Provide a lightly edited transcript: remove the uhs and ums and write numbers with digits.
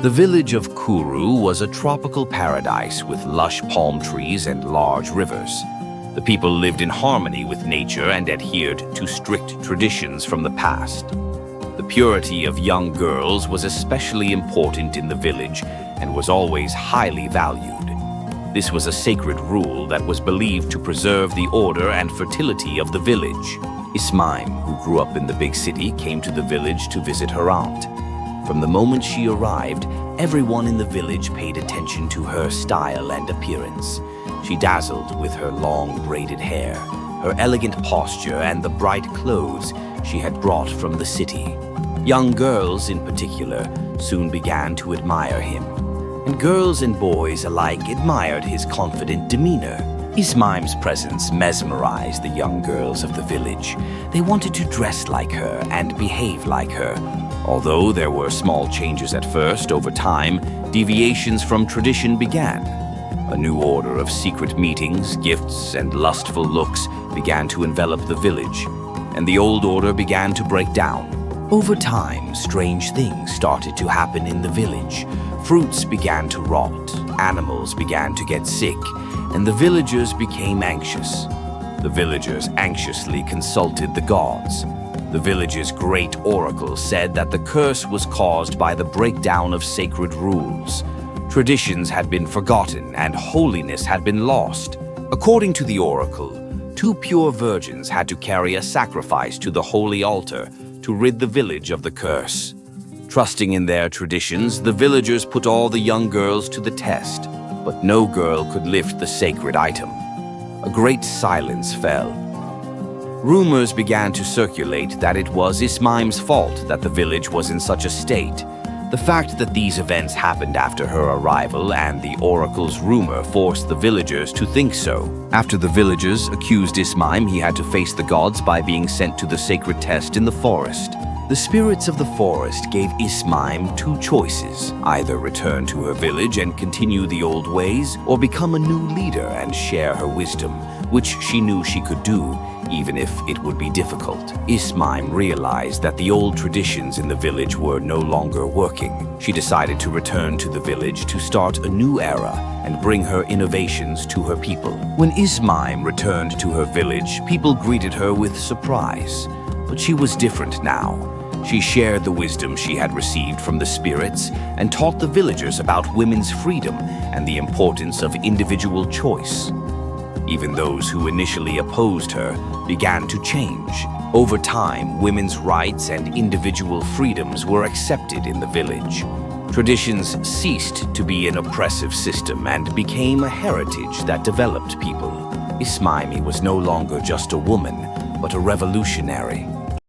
The village of Kuru was a tropical paradise with lush palm trees and large rivers. The people lived in harmony with nature and adhered to strict traditions from the past. The purity of young girls was especially important in the village and was always highly valued. This was a sacred rule that was believed to preserve the order and fertility of the village. Ismime, who grew up in the big city, came to the village to visit her aunt. From the moment she arrived, everyone in the village paid attention to her style and appearance. She dazzled with her long braided hair, her elegant posture, and the bright clothes she had brought from the city. Young girls, in particular, soon began to admire him, and girls and boys alike admired his confident demeanor. Ismime's presence mesmerized the young girls of the village. They wanted to dress like her and behave like her. Although there were small changes at first, over time, deviations from tradition began. A new order of secret meetings, gifts, and lustful looks began to envelop the village, and the old order began to break down. Over time, strange things started to happen in the village. Fruits began to rot, animals began to get sick, and the villagers became anxious. The villagers anxiously consulted the gods. The village's great oracle said that the curse was caused by the breakdown of sacred rules. Traditions had been forgotten and holiness had been lost. According to the oracle, 2 pure virgins had to carry a sacrifice to the holy altar to rid the village of the curse. Trusting in their traditions, the villagers put all the young girls to the test, but no girl could lift the sacred item. A great silence fell. Rumors began to circulate that it was Ismime's fault that the village was in such a state. The fact that these events happened after her arrival and the oracle's rumor forced the villagers to think so. After the villagers accused Ismime, he had to face the gods by being sent to the sacred test in the forest. The spirits of the forest gave Ismime 2 choices: either return to her village and continue the old ways, or become a new leader and share her wisdom, which she knew she could do, even if it would be difficult. Ismime realized that the old traditions in the village were no longer working. She decided to return to the village to start a new era and bring her innovations to her people. When Ismime returned to her village, people greeted her with surprise. But she was different now. She shared the wisdom she had received from the spirits and taught the villagers about women's freedom and the importance of individual choice. Even those who initially opposed her began to change. Over time, women's rights and individual freedoms were accepted in the village. Traditions ceased to be an oppressive system and became a heritage that developed people. Ismime was no longer just a woman, but a revolutionary.